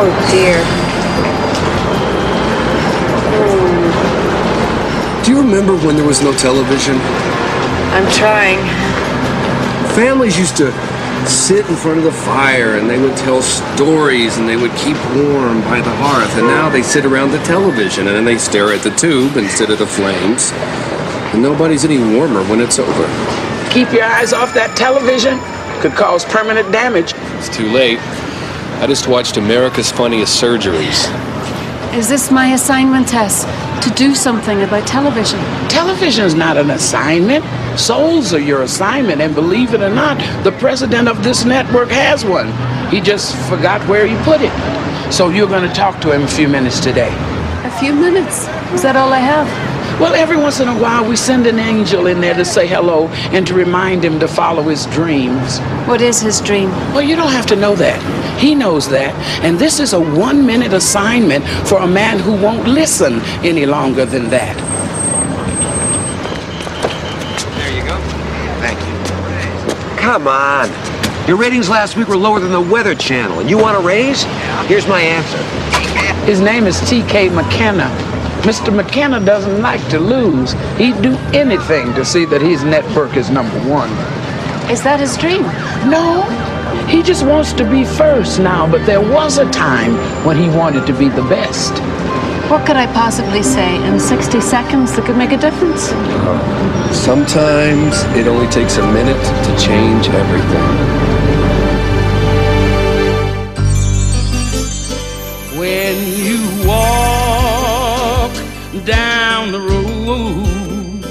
Oh, dear. Do you remember when there was no television? I'm trying. Families used to sit in front of the fire and they would tell stories and they would keep warm by the hearth. And now they sit around the television and then they stare at the tube instead of the flames. And nobody's any warmer when it's over. Keep your eyes off that television. Could cause permanent damage. It's too late. I just watched America's Funniest Surgeries. Is this my assignment, Tess? To do something about television? Television's not an assignment. Souls are your assignment, and believe it or not, the president of this network has one. He just forgot where he put it. So you're going to talk to him a few minutes today. A few minutes? Is that all I have? Well, every once in a while, we send an angel in there to say hello and to remind him to follow his dreams. What is his dream? Well, you don't have to know that. He knows that. And this is a 1-minute assignment for a man who won't listen any longer than that. There you go. Thank you. Come on. Your ratings last week were lower than the Weather Channel, and you want a raise? Here's my answer. His name is T.K. McKenna. Mr. McKenna doesn't like to lose. He'd do anything to see that his network is number one. Is that his dream? No, he just wants to be first now, but there was a time when he wanted to be the best. What could I possibly say in 60 seconds that could make a difference? Sometimes it only takes a minute to change everything. When you walk down the road,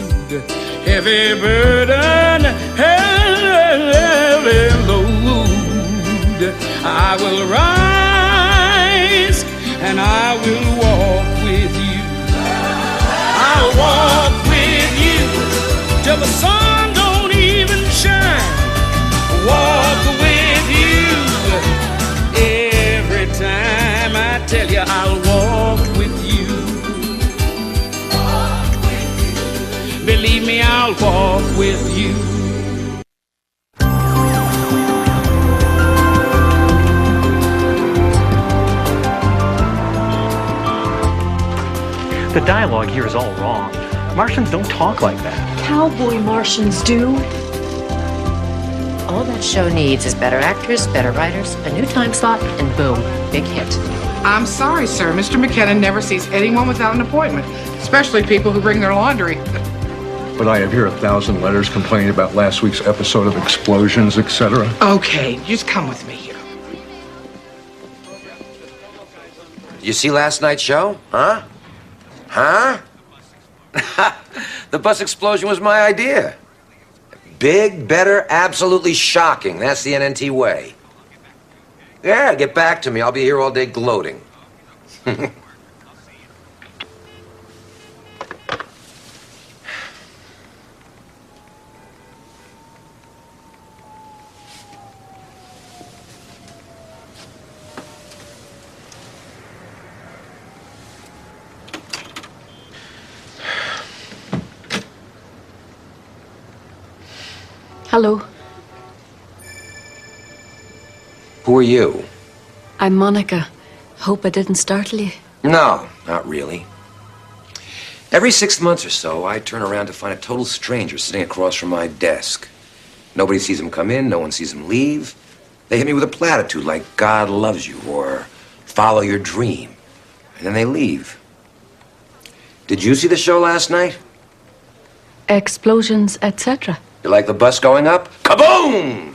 heavy burden, heavy load, I will rise and I will walk with you. I'll walk with you till the sun don't even shine. Walk with you every time. I tell you, I'll walk with you. Believe me, I'll walk with you. The dialogue here is all wrong. Martians don't talk like that. Cowboy Martians do. All that show needs is better actors, better writers, a new time slot, and boom, big hit. I'm sorry, sir. Mr. McKenna never sees anyone without an appointment, especially people who bring their laundry. But I have here 1,000 letters complaining about last week's episode of explosions, etc. Okay, just come with me here. You see last night's show? Huh? Huh? The bus explosion was my idea. Big, better, absolutely shocking. That's the NNT way. Yeah, get back to me. I'll be here all day gloating. Hello. Who are you? I'm Monica. Hope I didn't startle you. No, not really. Every 6 months or so, I turn around to find a total stranger sitting across from my desk. Nobody sees him come in, no one sees him leave. They hit me with a platitude like, God loves you, or follow your dream. And then they leave. Did you see the show last night? Explosions, etc. You like the bus going up? Kaboom!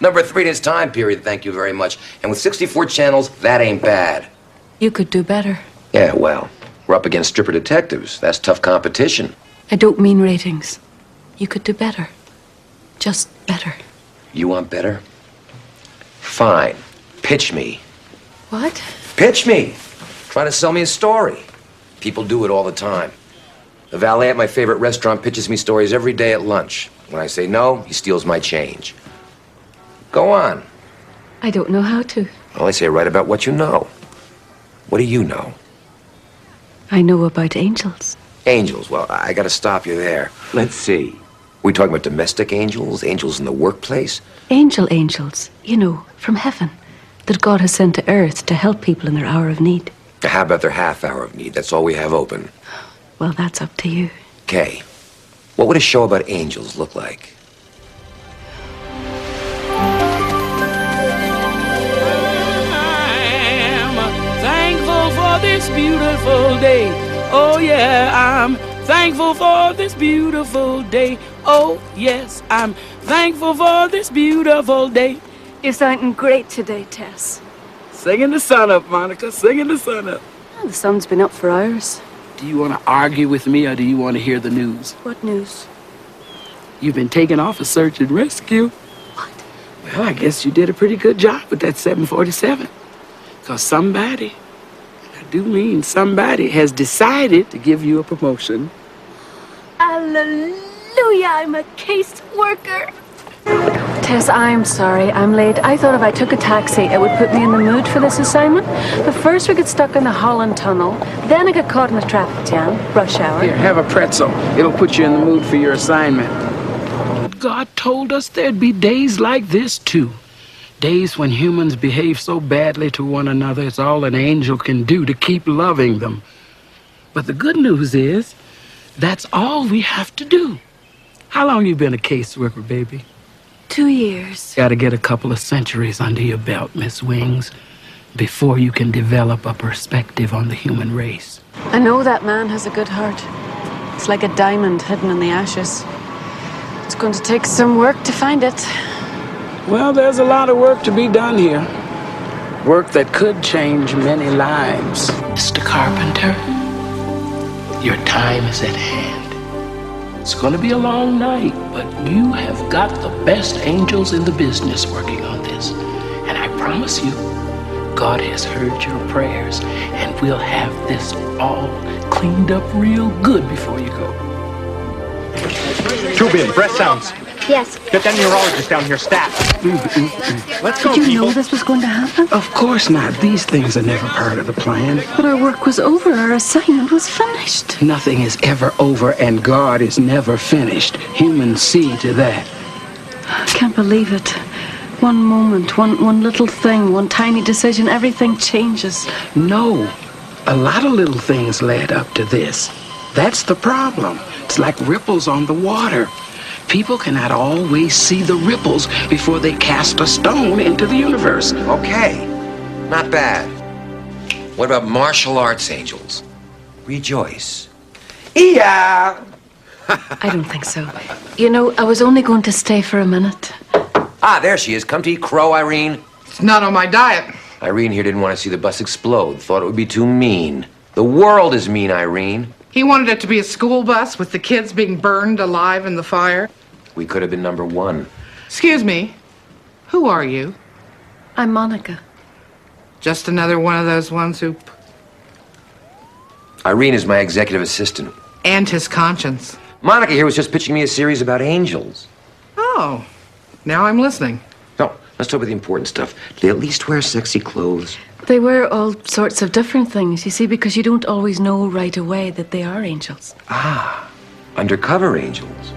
Number 3 in its time period, thank you very much. And with 64 channels, that ain't bad. You could do better. Yeah, well, we're up against stripper detectives. That's tough competition. I don't mean ratings. You could do better. Just better. You want better? Fine. Pitch me. What? Pitch me. Try to sell me a story. People do it all the time. The valet at my favorite restaurant pitches me stories every day at lunch. When I say no, he steals my change. Go on. I don't know how to. Well, I say write about what you know. What do you know? I know about angels. Angels. Well, I gotta stop you there. Let's see. We talking about domestic angels? Angels in the workplace? Angels, you know, from heaven. that God has sent to earth to help people in their hour of need. How about their half hour of need? That's all we have open. Well, that's up to you. Kay, what would a show about angels look like? Thankful for this beautiful day. Oh yeah, I'm thankful for this beautiful day. Oh yes, I'm thankful for this beautiful day. You're sounding great today, Tess. Singing the sun up, Monica, singing the sun up. Oh, the sun's been up for hours. Do you want to argue with me or do you want to hear the news? What news? You've been taken off of search and rescue. What? Well, I guess you did a pretty good job with that 747. Because somebody, I do mean somebody, has decided to give you a promotion. Hallelujah, I'm a case worker. Tess, I'm sorry, I'm late. I thought if I took a taxi, it would put me in the mood for this assignment. But first we get stuck in the Holland Tunnel, then I get caught in a traffic jam, rush hour. Here, have a pretzel. It'll put you in the mood for your assignment. But God told us there'd be days like this, too. Days when humans behave so badly to one another, it's all an angel can do to keep loving them. But the good news is, that's all we have to do. How long you been a caseworker, baby? 2 years. Gotta get a couple of centuries under your belt, Miss Wings, before you can develop a perspective on the human race. I know that man has a good heart. It's like a diamond hidden in the ashes. It's going to take some work to find it. Well, there's a lot of work to be done here. Work that could change many lives. Mr. Carpenter, your time is at hand. It's gonna be a long night, but you have got the best angels in the business working on this. And I promise you, God has heard your prayers, and we'll have this all cleaned up real good before you go. Tubin, breath sounds. Yes. Get that neurologist down here, stat. Let's go, Did you people. know this was going to happen? Of course not. These things are never part of the plan. But our work was over. Our assignment was finished. Nothing is ever over, and God is never finished. Humans see to that. I can't believe it. One moment, one little thing, one tiny decision, everything changes. No, a lot of little things led up to this. That's the problem. It's like ripples on the water. People cannot always see the ripples before they cast a stone into the universe. Okay, not bad. What about martial arts angels? Rejoice. Yeah. I don't think so. You know, I was only going to stay for a minute. Ah, there she is. Come to eat crow, Irene. It's not on my diet. Irene here didn't want to see the bus explode. Thought it would be too mean. The world is mean, Irene. He wanted it to be a school bus with the kids being burned alive in the fire. We could have been number one. Excuse me, who are you? I'm Monica. Just another one of those ones who... Irene is my executive assistant. And his conscience. Monica here was just pitching me a series about angels. Oh, now I'm listening. No, let's talk about the important stuff. Do they at least wear sexy clothes? They wear all sorts of different things, you see, because you don't always know right away that they are angels. Ah, undercover angels.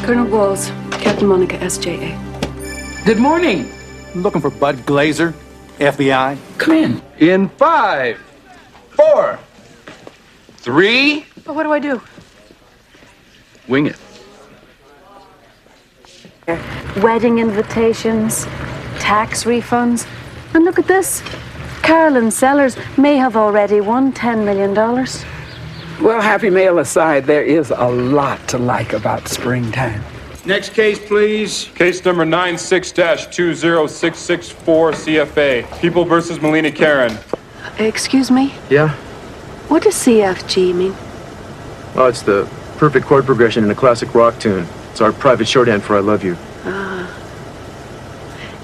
Colonel Walls, Captain Monica, SJA. Good morning. Looking for Bud Glazer, FBI. Come in. In 5, 4, 3. But what do I do? Wing it. Wedding invitations, tax refunds. And look at this. Carolyn Sellers may have already won $10 million. Well, happy mail aside, there is a lot to like about springtime. Next case, please. Case number 96-20664 CFA. People versus Melina Karen. Excuse me? Yeah? What does CFG mean? Oh, it's the perfect chord progression in a classic rock tune. It's our private shorthand for I love you. Ah.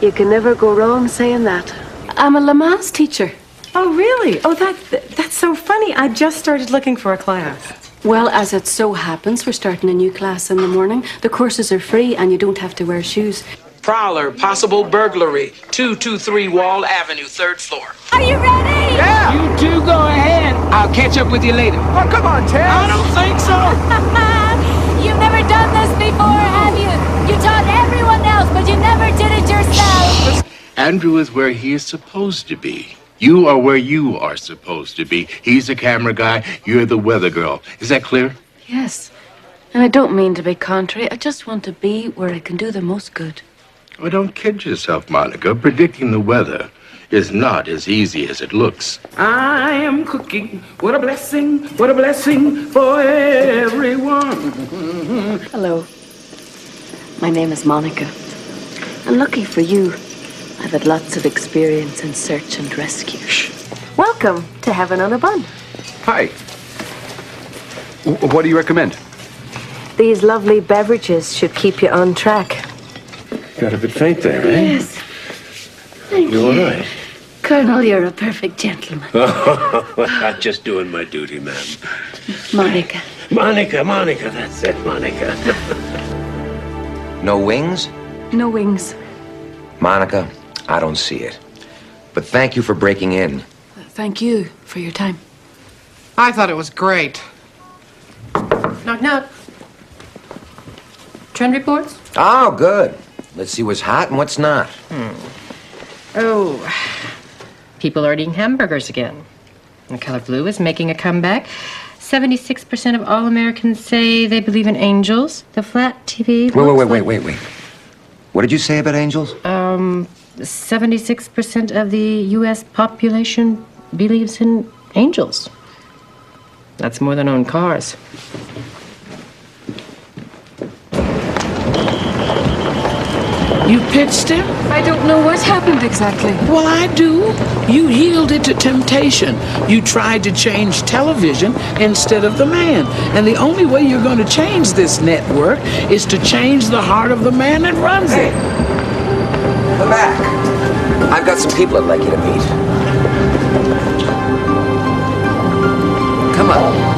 You can never go wrong saying that. I'm a Lamaze teacher. Oh, really? Oh, that's so funny. I just started looking for a class. Well, as it so happens, we're starting a new class in the morning. The courses are free and you don't have to wear shoes. Prowler, possible burglary. 223 Wall Avenue, 3rd floor. Are you ready? Yeah! You two go ahead. I'll catch up with you later. Oh, come on, Ted! I don't think so. You've never done this before, have you? You taught but you never did it yourself. Andrew is where he is supposed to be. You are where you are supposed to be. He's the camera guy, you're the weather girl. Is that clear? Yes. And I don't mean to be contrary. I just want to be where I can do the most good. Well, don't kid yourself, Monica. Predicting the weather is not as easy as it looks. I am cooking. What a blessing for everyone. Hello. My name is Monica. And lucky for you, I've had lots of experience in search and rescue. Welcome to Heaven on a Bun. Hi. What do you recommend? These lovely beverages should keep you on track. Got a bit faint there, eh? Yes. Thank you. all right? Colonel, you're a perfect gentleman. I'm just doing my duty, ma'am. Monica. Monica, that's it, Monica. No wings? No wings. Monica, I don't see it. But thank you for breaking in. Thank you for your time. I thought it was great. Knock, knock. Trend reports? Oh, good. Let's see what's hot and what's not. Oh, people are eating hamburgers again. The color blue is making a comeback. 76% of all Americans say they believe in angels. The flat TV. Wait. What did you say about angels? 76% of the U.S. population believes in angels. That's more than own cars. You pitched him? I don't know what happened exactly. Well, I do. You yielded to temptation. You tried to change television instead of the man. And the only way you're going to change this network is to change the heart of the man that runs it. Come back. I've got some people I'd like you to meet. Come on.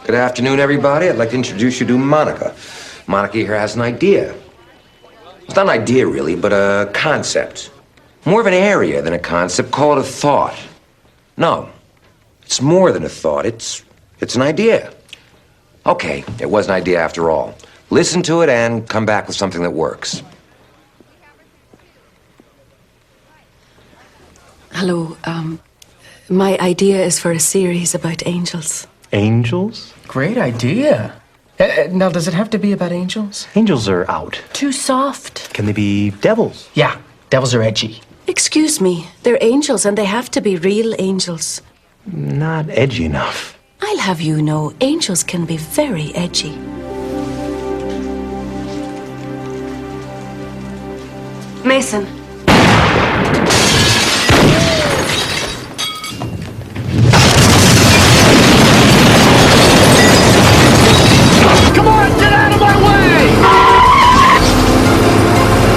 Good afternoon, everybody. I'd like to introduce you to Monica. Monica here has an idea. It's not an idea, really, but a concept. More of an area than a concept. Call it a thought. No, it's more than a thought. It's an idea. Okay, it was an idea after all. Listen to it and come back with something that works. Hello, my idea is for a series about angels. Angels? Great idea. Now, does it have to be about angels? Angels are out. Too soft. Can they be devils? Yeah, devils are edgy. Excuse me, they're angels and they have to be real angels. Not edgy enough. I'll have you know, angels can be very edgy. Mason. Come on, get out of my way!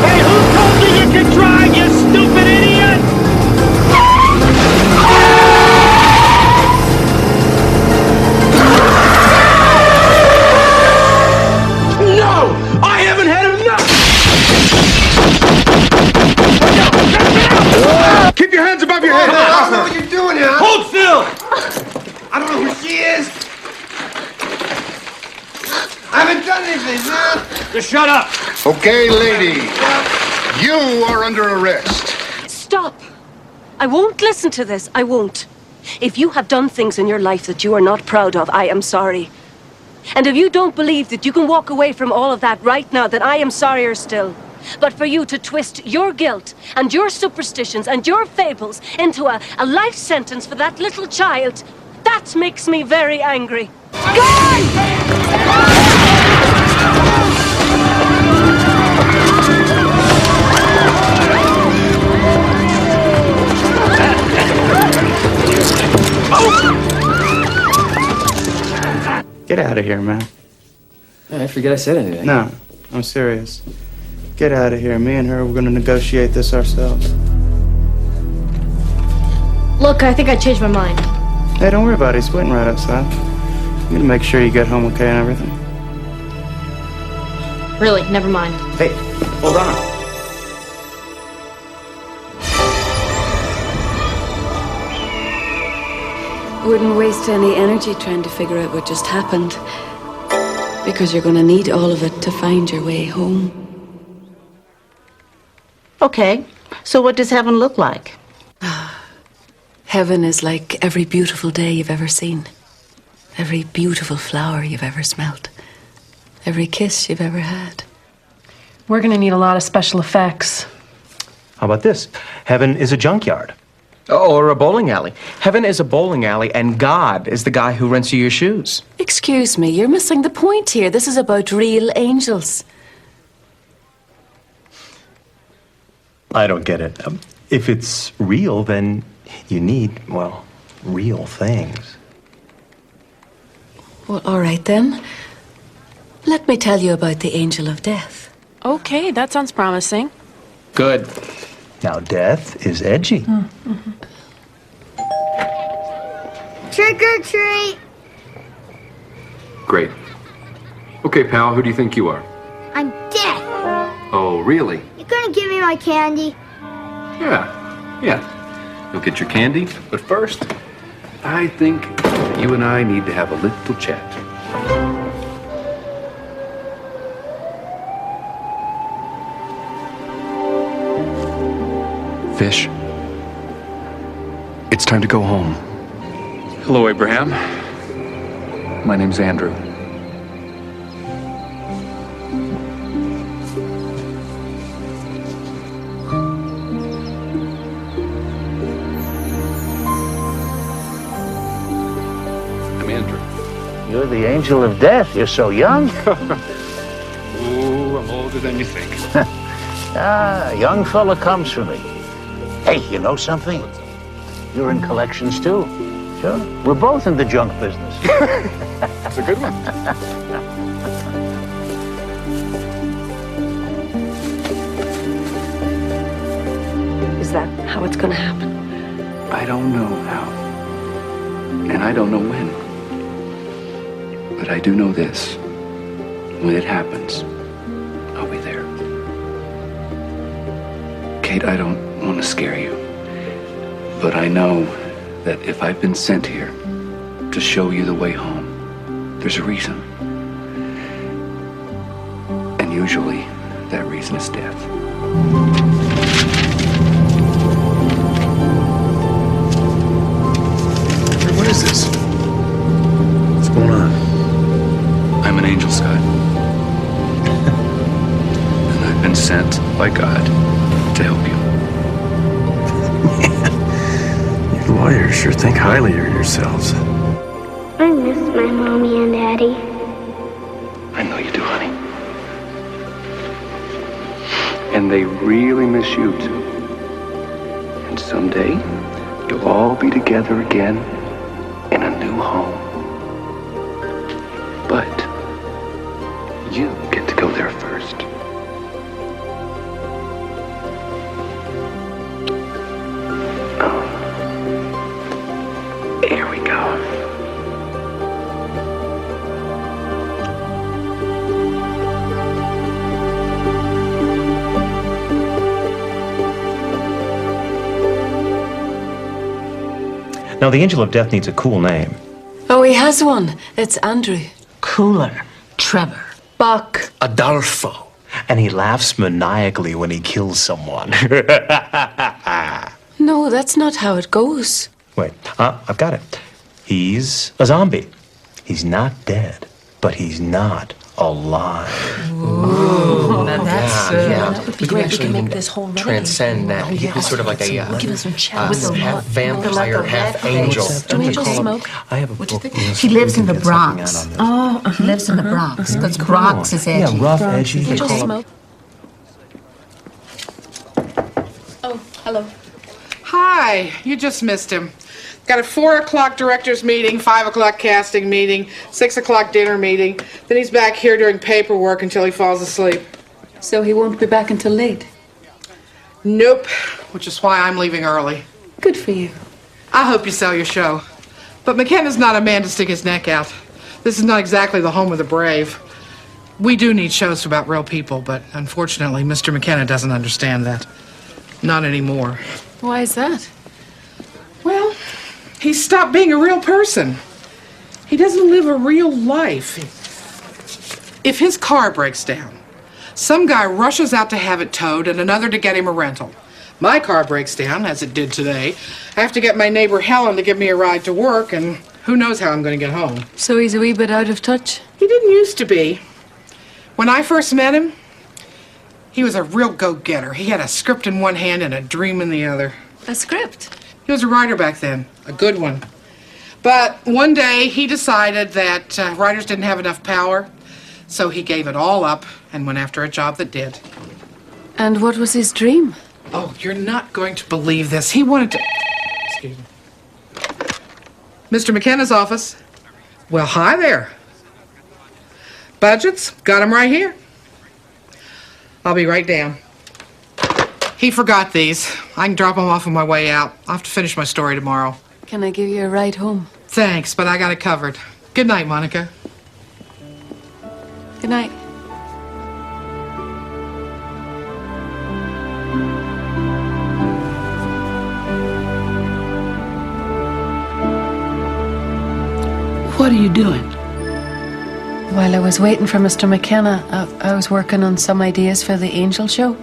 Hey, who told you you could drive, you stupid idiot? No! I haven't had enough! Keep your hands above your head. I don't know what you're doing here. Hold still! I don't know who she is. I haven't done anything, man. Just shut up. Okay, lady. You are under arrest. Stop! I won't listen to this. I won't. If you have done things in your life that you are not proud of, I am sorry. And if you don't believe that you can walk away from all of that right now, then I am sorrier still. But for you to twist your guilt and your superstitions and your fables into a life sentence for that little child, that makes me very angry. Get out of here, man. I forget I said anything. No, I'm serious. Get out of here. Me and her, we're gonna negotiate this ourselves. Look, I think I changed my mind. Hey, don't worry about it. He's waiting right outside. I'm gonna make sure you get home okay and everything. Really, never mind. Hey, hold on. Wouldn't waste any energy trying to figure out what just happened. Because you're going to need all of it to find your way home. Okay, so what does heaven look like? Heaven is like every beautiful day you've ever seen. Every beautiful flower you've ever smelt. Every kiss you've ever had. We're gonna need a lot of special effects. How about this? Heaven is a junkyard. Or a bowling alley. Heaven is a bowling alley, and God is the guy who rents you your shoes. Excuse me, you're missing the point here. This is about real angels. I don't get it. If it's real, then you need, well, real things. Well, all right then. Let me tell you about the angel of death. Okay, that sounds promising. Good. Now, death is edgy. Trick or treat. Great. Okay, pal, who do you think you are? I'm death. Oh, really? You're gonna give me my candy? Yeah. You'll get your candy, but first, I think you and I need to have a little chat. Fish, it's time to go home. Hello, Abraham. My name's Andrew. I'm Andrew. You're the angel of death. You're so young. Oh, I'm older than you think. A young fella comes for me. Hey, you know something? You're in collections too. Sure. We're both in the junk business. That's a good one. Is that how it's gonna happen? I don't know how. And I don't know when. But I do know this. When it happens, I'll be there. Kate, I don't want to scare you. But I know that if I've been sent here to show you the way home, there's a reason. And usually, that reason is death. What is this? What's going on? I'm an angel, Scott. And I've been sent by God to help you. You lawyers sure think highly of yourselves. I miss my mommy and daddy. I know you do, honey. And they really miss you, too. And someday, you'll all be together again in a new home. But you get to go there first. Here we go. Now, the angel of death needs a cool name. Oh, he has one. It's Andrew. Cooler. Trevor. Buck. Adolfo. And he laughs maniacally when he kills someone. No, that's not how it goes. Wait, I've got it. He's a zombie. He's not dead, but he's not alive. Ooh, that's that would be great. We can make even this whole transcend that. He'd be sort of like a give us some chat. half vampire, half angel. Do angels smoke? I have a book. He lives in the Bronx. Oh, he lives in the Bronx because Bronx is edgy. Yeah, rough, edgy. Angels smoke. Oh, hello. Hi, you just missed him. Got a 4 o'clock director's meeting, 5 o'clock casting meeting, 6 o'clock dinner meeting. Then he's back here doing paperwork until he falls asleep. So he won't be back until late? Nope, which is why I'm leaving early. Good for you. I hope you sell your show. But McKenna's not a man to stick his neck out. This is not exactly the home of the brave. We do need shows about real people, but unfortunately, Mr. McKenna doesn't understand that. Not anymore. Why is that? Well, He stopped being a real person. He doesn't live a real life. If his car breaks down, some guy rushes out to have it towed and another to get him a rental. My car breaks down, as it did today. I have to get my neighbor Helen to give me a ride to work, and who knows how I'm going to get home. So he's a wee bit out of touch? He didn't used to be. When I first met him, he was a real go-getter. He had a script in one hand and a dream in the other. A script? He was a writer back then, a good one. But one day he decided that writers didn't have enough power, so he gave it all up and went after a job that did. And what was his dream? Oh, you're not going to believe this. He wanted to... Excuse me. Mr. McKenna's office. Well, hi there. Budgets? Got them right here. I'll be right down. He forgot these. I can drop them off on my way out. I'll have to finish my story tomorrow. Can I give you a ride home? Thanks, but I got it covered. Good night, Monica. Good night. What are you doing? While I was waiting for Mr. McKenna, I was working on some ideas for the Angel show.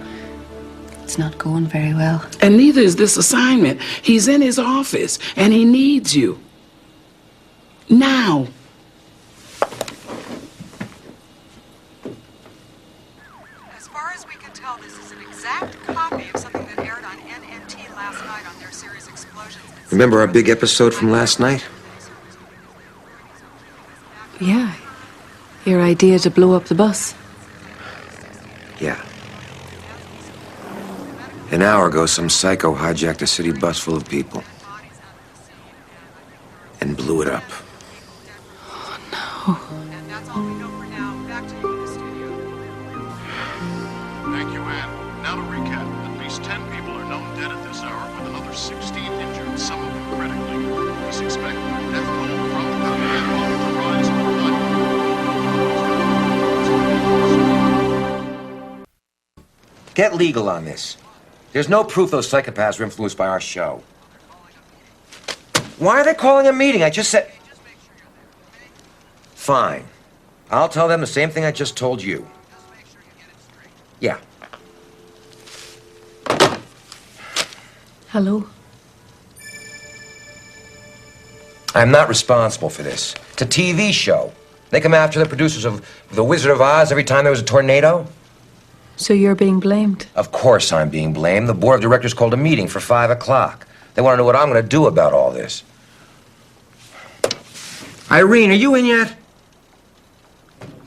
It's not going very well. And neither is this assignment. He's in his office, and he needs you. Now. As far as we can tell, this is an exact copy of something that aired on NNT last night on their series Explosions. Remember our big episode from last night? Yeah. Your idea to blow up the bus. Yeah. An hour ago, some psycho hijacked a city bus full of people. And blew it up. Oh, no. And that's all we know for now. Back to you in the studio. Thank you, Ann. Now to recap. At least 10 people are known dead at this hour, with another 16 injured, some of them critically. Police expect death toll from the Korean bomb to rise overnight. Get legal on this. There's no proof those psychopaths were influenced by our show. Why are they calling a meeting? I just said... Fine. I'll tell them the same thing I just told you. Yeah. Hello? I'm not responsible for this. It's a TV show. They come after the producers of The Wizard of Oz every time there was a tornado. So you're being blamed? Of course I'm being blamed. The board of directors called a meeting for 5 o'clock. They want to know what I'm going to do about all this. Irene, are you in yet?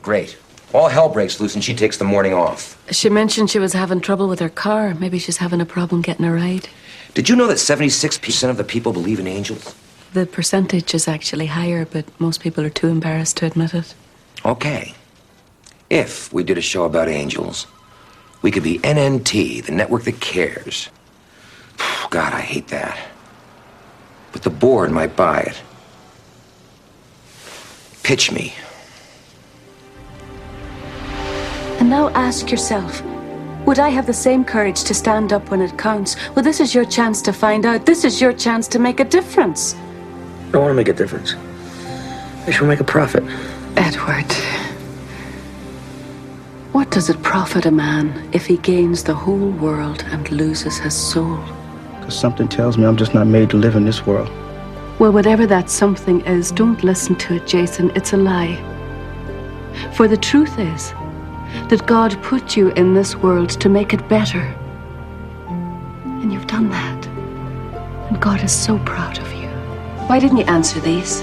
Great. All hell breaks loose and she takes the morning off. She mentioned she was having trouble with her car. Maybe she's having a problem getting a ride. Did you know that 76% of the people believe in angels? The percentage is actually higher, but most people are too embarrassed to admit it. Okay. If we did a show about angels, we could be NNT, the network that cares. God, I hate that. But the board might buy it. Pitch me. And now ask yourself, would I have the same courage to stand up when it counts? Well, this is your chance to find out. This is your chance to make a difference. I don't want to make a difference. I should make a profit. Edward, what does it profit a man if he gains the whole world and loses his soul? Because something tells me I'm just not made to live in this world. Well, whatever that something is, don't listen to it, Jason. It's a lie. For the truth is that God put you in this world to make it better. And you've done that. And God is so proud of you. Why didn't you answer these?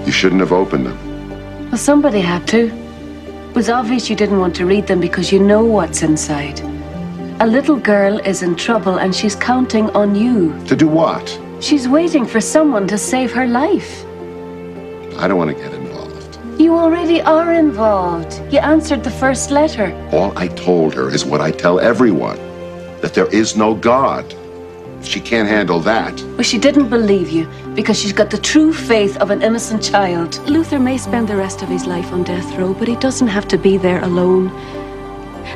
You shouldn't have opened them. Well, somebody had to. It was obvious you didn't want to read them because you know what's inside. A little girl is in trouble and she's counting on you. To do what? She's waiting for someone to save her life. I don't want to get involved. You already are involved. You answered the first letter. All I told her is what I tell everyone, that there is no God. If she can't handle that... Well, she didn't believe you because she's got the true faith of an innocent child. Luther may spend the rest of his life on death row, but he doesn't have to be there alone.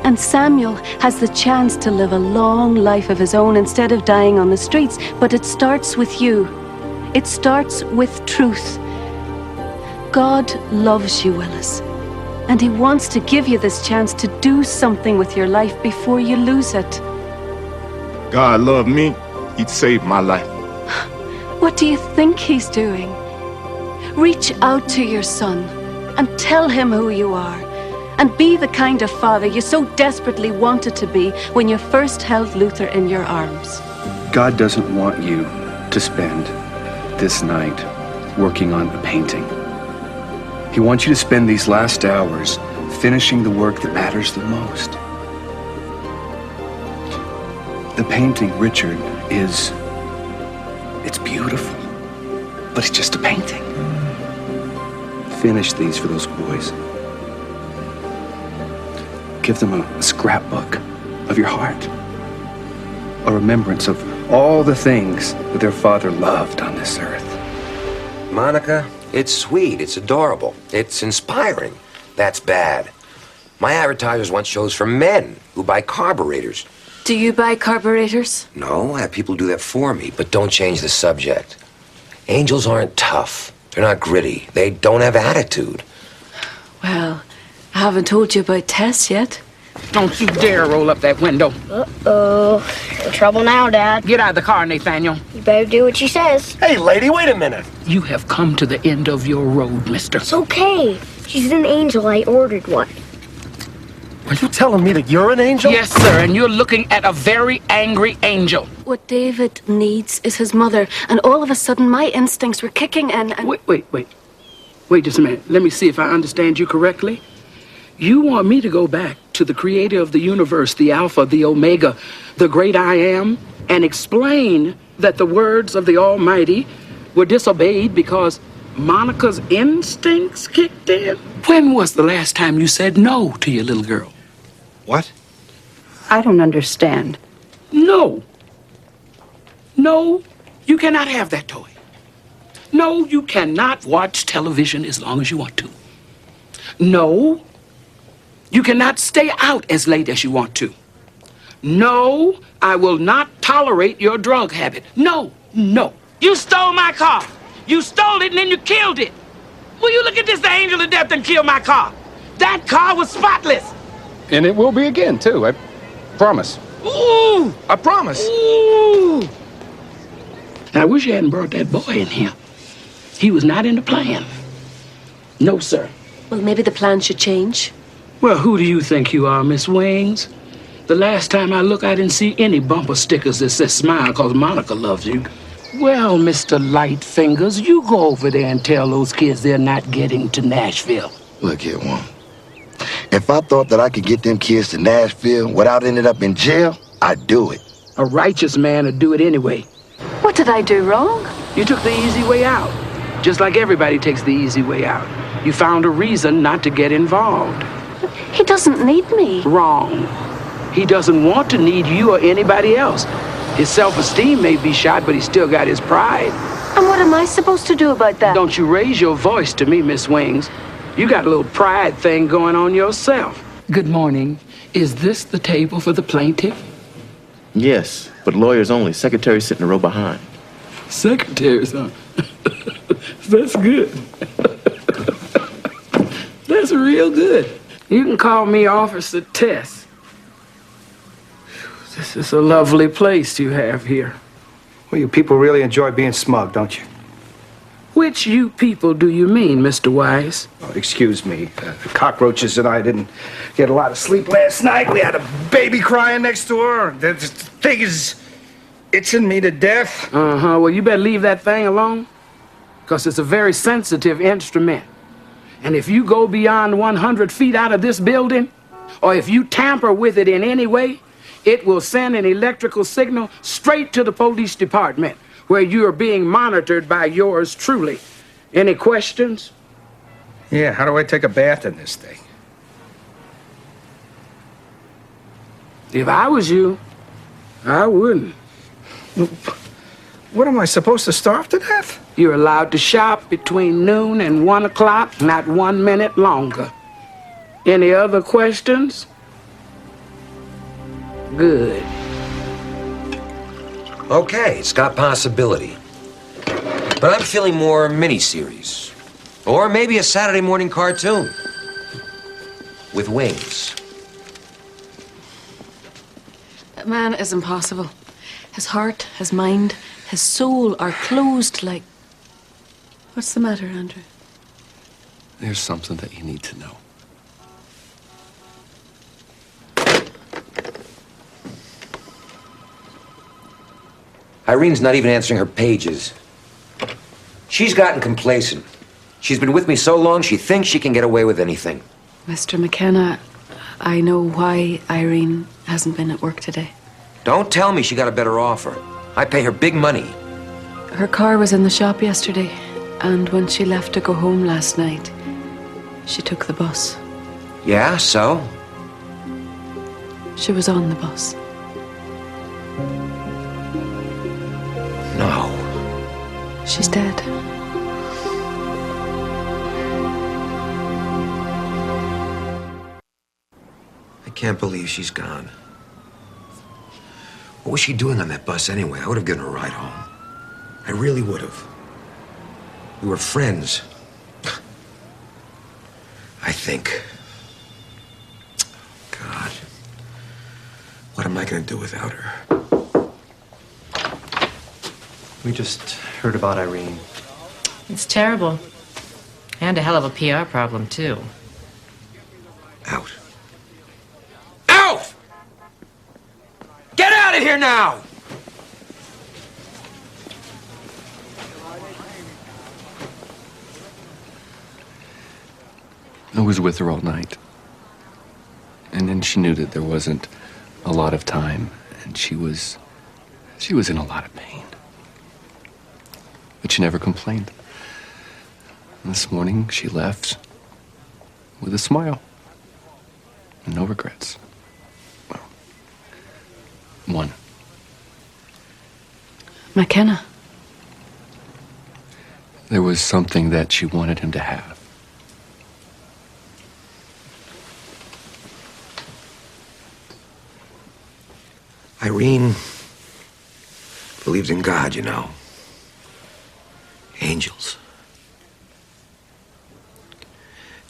And Samuel has the chance to live a long life of his own instead of dying on the streets. But it starts with you. It starts with truth. God loves you, Willis. And he wants to give you this chance to do something with your life before you lose it. God loved me. He'd saved my life. What do you think he's doing? Reach out to your son and tell him who you are. And be the kind of father you so desperately wanted to be when you first held Luther in your arms. God doesn't want you to spend this night working on a painting. He wants you to spend these last hours finishing the work that matters the most. The painting, Richard, it's beautiful, but it's just a painting. Finish these for those boys. Give them a scrapbook of your heart, a remembrance of all the things that their father loved on this earth. Monica, it's sweet, it's adorable, it's inspiring. That's bad. My advertisers want shows for men who buy carburetors. Do you buy carburetors? No, I have people do that for me, but don't change the subject. Angels aren't tough. They're not gritty. They don't have attitude. Well, I haven't told you about Tess yet. Don't you dare roll up that window. Uh-oh. In trouble now, Dad. Get out of the car, Nathaniel. You better do what she says. Hey, lady, wait a minute. You have come to the end of your road, mister. It's okay. She's an angel. I ordered one. Are you telling me that you're an angel? Yes, sir, and you're looking at a very angry angel. What David needs is his mother, and all of a sudden my instincts were kicking in and... Wait just a minute. Let me see if I understand you correctly. You want me to go back to the creator of the universe, the Alpha, the Omega, the great I Am, and explain that the words of the Almighty were disobeyed because Monica's instincts kicked in? When was the last time you said no to your little girl? What? I don't understand. No. No, you cannot have that toy. No, you cannot watch television as long as you want to. No, you cannot stay out as late as you want to. No, I will not tolerate your drug habit. No, no. You stole my car. You stole it and then you killed it. Will you look at this, the angel of death, and kill my car? That car was spotless. And it will be again, too. I promise. Ooh! I promise. Ooh! I wish you hadn't brought that boy in here. He was not in the plan. No, sir. Well, maybe the plan should change. Well, who do you think you are, Miss Wings? The last time I looked, I didn't see any bumper stickers that says smile because Monica loves you. Well, Mr. Lightfingers, you go over there and tell those kids they're not getting to Nashville. Look here, woman. If I thought that I could get them kids to Nashville without ending up in jail, I'd do it. A righteous man would do it anyway. What did I do wrong? You took the easy way out, just like everybody takes the easy way out. You found a reason not to get involved. He doesn't need me. Wrong. He doesn't want to need you or anybody else. His self-esteem may be shot, but he's still got his pride. And what am I supposed to do about that? Don't you raise your voice to me, Miss Wings. You got a little pride thing going on yourself. Good morning. Is this the table for the plaintiff? Yes, but lawyers only. Secretary's sitting a row behind. Secretaries, huh? That's good. That's real good. You can call me Officer Tess. This is a lovely place you have here. Well, you people really enjoy being smug, don't you? Which you people do you mean, Mr. Wise? Oh, excuse me. The cockroaches and I didn't get a lot of sleep last night. We had a baby crying next door. The thing is itching me to death. Uh-huh. Well, you better leave that thing alone, because it's a very sensitive instrument. And if you go beyond 100 feet out of this building, or if you tamper with it in any way, it will send an electrical signal straight to the police department, where you are being monitored by yours truly. Any questions? Yeah, how do I take a bath in this thing? If I was you, I wouldn't. What am I supposed to starve to death? You're allowed to shop between noon and 1 o'clock, not 1 minute longer. Any other questions? Good. Okay, it's got possibility. But I'm feeling more miniseries. Or maybe a Saturday morning cartoon. With wings. That man is impossible. His heart, his mind, his soul are closed like... What's the matter, Andrew? There's something that you need to know. Irene's not even answering her pages. She's gotten complacent. She's been with me so long, she thinks she can get away with anything. Mr. McKenna, I know why Irene hasn't been at work today. Don't tell me she got a better offer. I pay her big money. Her car was in the shop yesterday, and when she left to go home last night, she took the bus. Yeah, so? She was on the bus. No. She's dead. I can't believe she's gone. What was she doing on that bus anyway? I would have given her a ride home. I really would have. We were friends. I think. God. What am I going to do without her? We just heard about Irene. It's terrible. And a hell of a PR problem, too. Out. Out! Get out of here now! I was with her all night. And then she knew that there wasn't a lot of time, and she was in a lot of pain. But she never complained. And this morning, she left with a smile and no regrets. Well, one. McKenna. There was something that she wanted him to have. Irene believed in God, you know. Angels.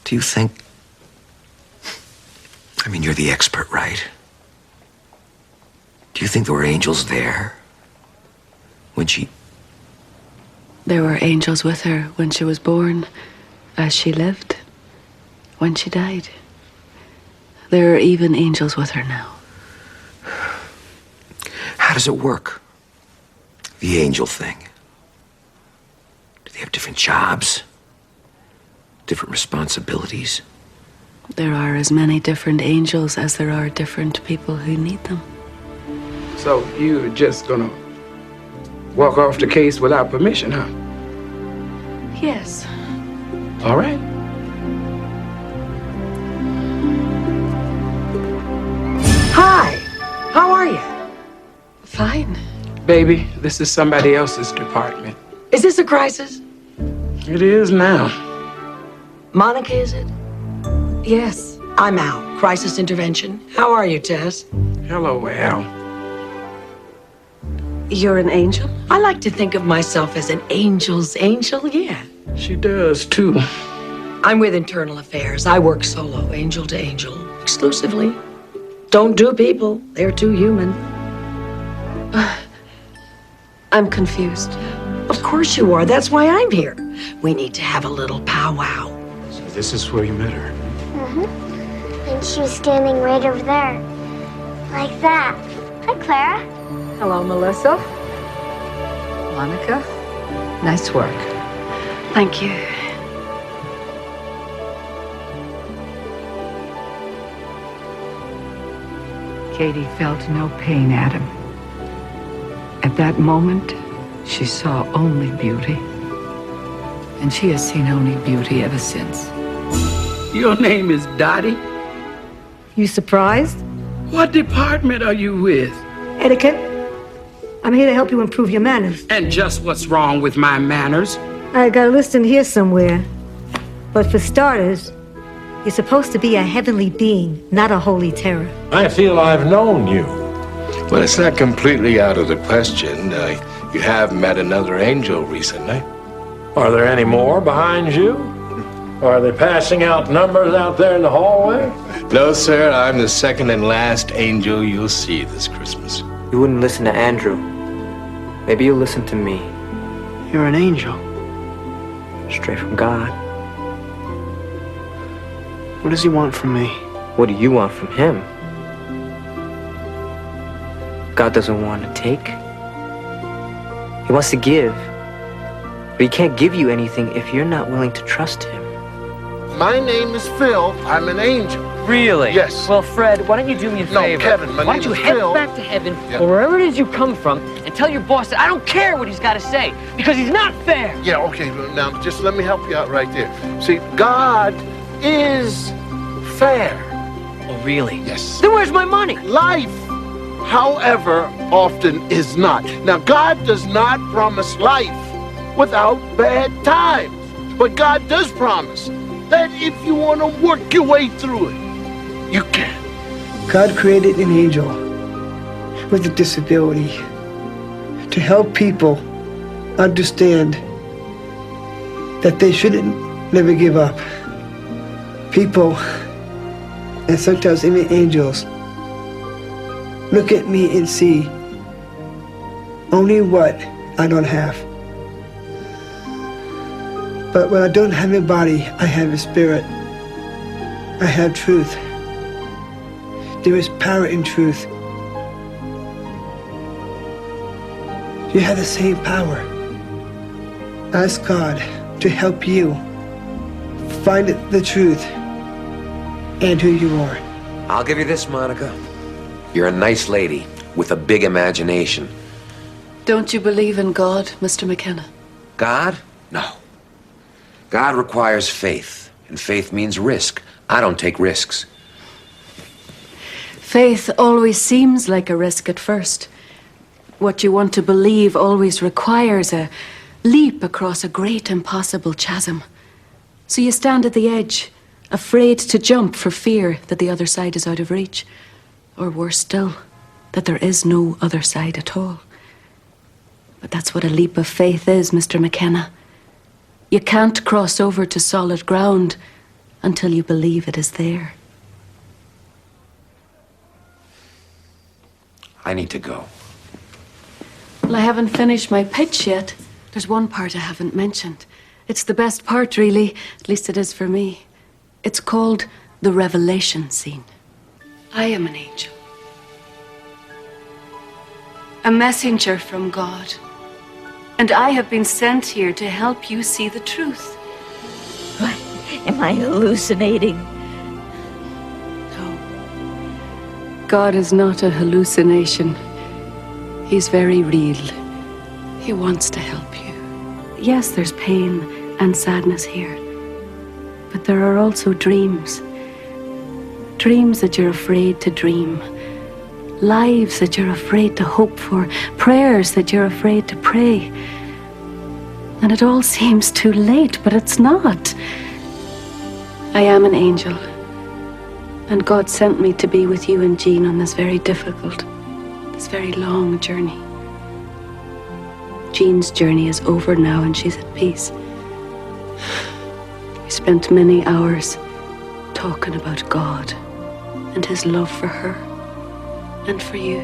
Do you think... I mean, you're the expert, right? Do you think there were angels there when she... There were angels with her when she was born, as she lived, when she died. There are even angels with her now. How does it work? The angel thing. Do they have different jobs? Different responsibilities? There are as many different angels as there are different people who need them. So you're just gonna walk off the case without permission, huh? Yes. All right. Hi. How are you? Fine. Baby, this is somebody else's department. Is this a crisis? It is now. Monica, is it? Yes. I'm Al, crisis intervention. How are you, Tess? Hello, Al. You're an angel? I like to think of myself as an angel's angel, yeah. She does, too. I'm with Internal Affairs. I work solo, angel to angel, exclusively. Don't do people. They're too human. I'm confused. Of course you are. That's why I'm here. We need to have a little powwow. So this is where you met her? Mm-hmm. And she was standing right over there. Like that. Hi, Clara. Hello, Melissa. Monica. Nice work. Thank you. Katie felt no pain, Adam. At that moment, she saw only beauty. And she has seen only beauty ever since. Your name is Dottie? You surprised? What department are you with? Etiquette. I'm here to help you improve your manners. And just what's wrong with my manners? I got a list in here somewhere. But for starters, you're supposed to be a heavenly being, not a holy terror. I feel I've known you. Well, it's not completely out of the question. You have met another angel recently. Are there any more behind you? Are they passing out numbers out there in the hallway? No, sir. I'm the second and last angel you'll see this Christmas. You wouldn't listen to Andrew. Maybe you'll listen to me. You're an angel. Straight from God. What does he want from me? What do you want from him? God doesn't want to take. He wants to give. But he can't give you anything if you're not willing to trust him. My name is Phil. I'm an angel. Really? Yes. Well, Fred, why don't you do me a favor? Kevin, my why name don't you is head Phil. back to heaven or wherever it is you come from and tell your boss that I don't care what he's got to say because he's not fair. Yeah, okay. Now, just let me help you out right there. See, God is fair. Oh, really? Yes. Then where's my money? Life, however, often is not. Now, God does not promise life without bad times. But God does promise that if you want to work your way through it, you can. God created an angel with a disability to help people understand that they shouldn't never give up. People, and sometimes even angels, look at me and see only what I don't have. But when I don't have a body, I have a spirit. I have truth. There is power in truth. You have the same power. Ask God to help you find the truth and who you are. I'll give you this, Monica. You're a nice lady with a big imagination. Don't you believe in God, Mr. McKenna? God? No. God requires faith, and faith means risk. I don't take risks. Faith always seems like a risk at first. What you want to believe always requires a leap across a great impossible chasm. So you stand at the edge, afraid to jump for fear that the other side is out of reach. Or worse still, that there is no other side at all. But that's what a leap of faith is, Mr. McKenna. You can't cross over to solid ground until you believe it is there. I need to go. Well, I haven't finished my pitch yet. There's one part I haven't mentioned. It's the best part, really. At least it is for me. It's called the revelation scene. I am an angel. A messenger from God. And I have been sent here to help you see the truth. What? Am I hallucinating? God is not a hallucination. He's very real. He wants to help you. Yes, there's pain and sadness here. But there are also dreams. Dreams that you're afraid to dream. Lives that you're afraid to hope for. Prayers that you're afraid to pray. And it all seems too late, but it's not. I am an angel. And God sent me to be with you and Jean on this very difficult, this very long journey. Jean's journey is over now and she's at peace. We spent many hours talking about God and his love for her and for you.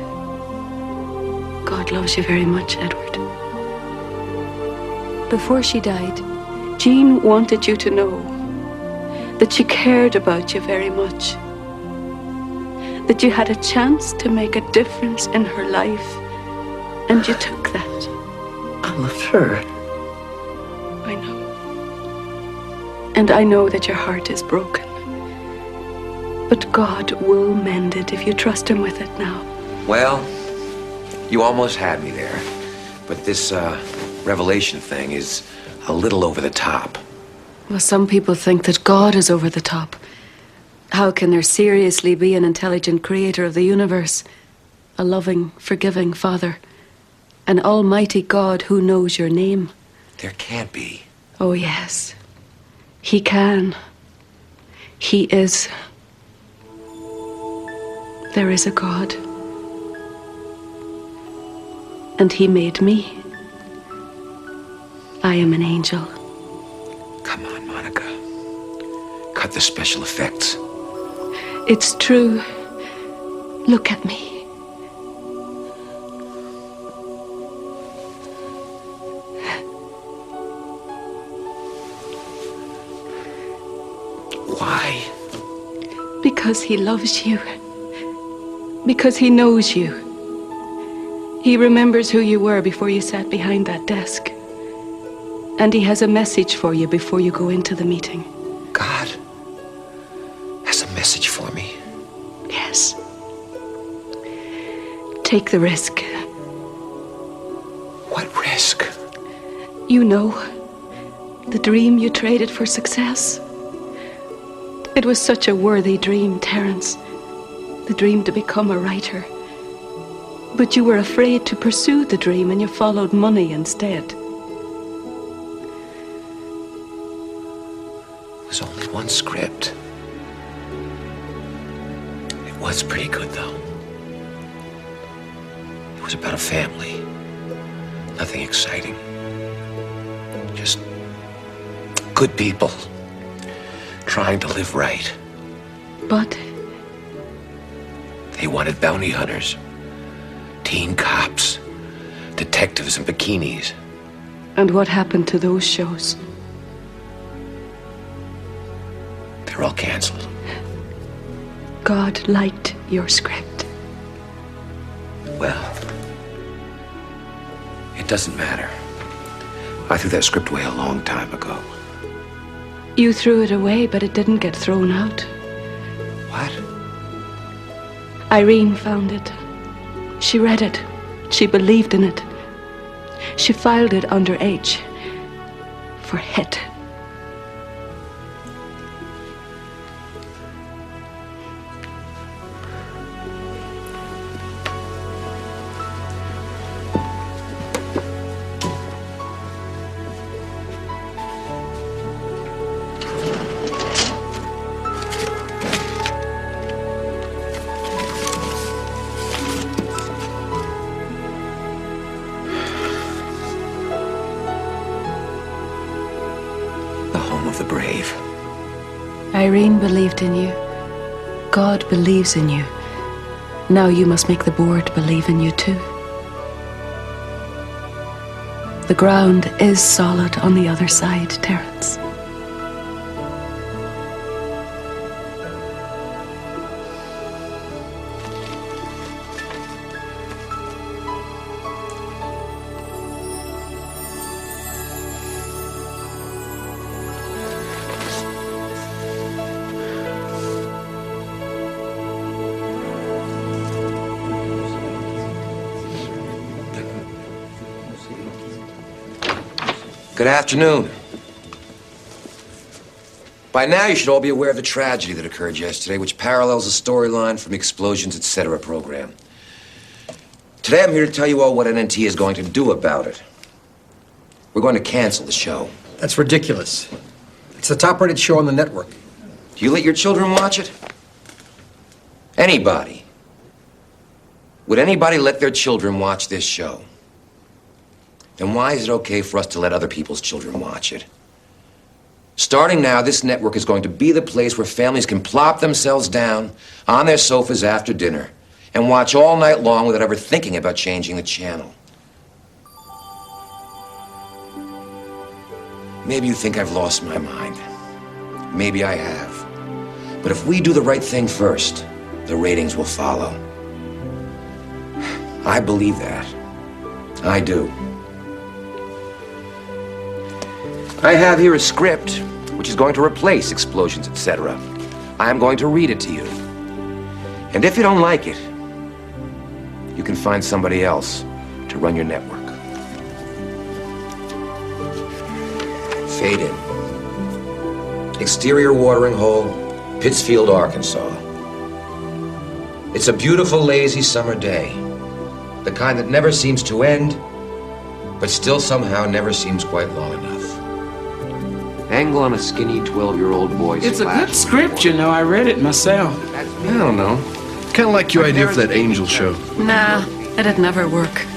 God loves you very much, Edward. Before she died, Jean wanted you to know that she cared about you very much. That you had a chance to make a difference in her life, and you took that. I loved her. I know. And I know that your heart is broken. But God will mend it if you trust him with it now. Well, you almost had me there. But this, revelation thing is a little over the top. Well, some people think that God is over the top. How can there seriously be an intelligent creator of the universe? A loving, forgiving Father. An almighty God who knows your name. There can't be. Oh, yes. He can. He is. There is a God. And he made me. I am an angel. Come on, Monica. Cut the special effects. It's true. Look at me. Why? Because he loves you. Because he knows you. He remembers who you were before you sat behind that desk. And he has a message for you before you go into the meeting. God has a message for me. Yes. Take the risk. What risk? You know, the dream you traded for success. It was such a worthy dream, Terence. The dream to become a writer. But you were afraid to pursue the dream and you followed money instead. It was only one script. It was pretty good, though. It was about a family. Nothing exciting. Just good people trying to live right. But they wanted bounty hunters, teen cops, detectives in bikinis. And what happened to those shows? They're all canceled. God liked your script. Well, it doesn't matter. I threw that script away a long time ago. You threw it away, but it didn't get thrown out. What? Irene found it. She read it. She believed in it. She filed it under H for hit. Irene believed in you. God believes in you. Now you must make the board believe in you too. The ground is solid on the other side, Terence. Good afternoon. By now, you should all be aware of the tragedy that occurred yesterday, which parallels the storyline from the Explosions, Etc. program. Today, I'm here to tell you all what NNT is going to do about it. We're going to cancel the show. That's ridiculous. It's the top-rated show on the network. Do you let your children watch it? Anybody? Would anybody let their children watch this show? Then why is it okay for us to let other people's children watch it? Starting now, this network is going to be the place where families can plop themselves down on their sofas after dinner and watch all night long without ever thinking about changing the channel. Maybe you think I've lost my mind. Maybe I have. But if we do the right thing first, the ratings will follow. I believe that. I do. I have here a script which is going to replace Explosions, Etc. I am going to read it to you. And if you don't like it, you can find somebody else to run your network. Fade in. Exterior watering hole, Pittsfield, Arkansas. It's a beautiful, lazy summer day. The kind that never seems to end, but still somehow never seems quite long enough. Angle on a skinny 12-year-old boy. It's a good script, you know. I read it myself. I don't know. Kind of like your idea for that Angel show. Nah, it'd never work.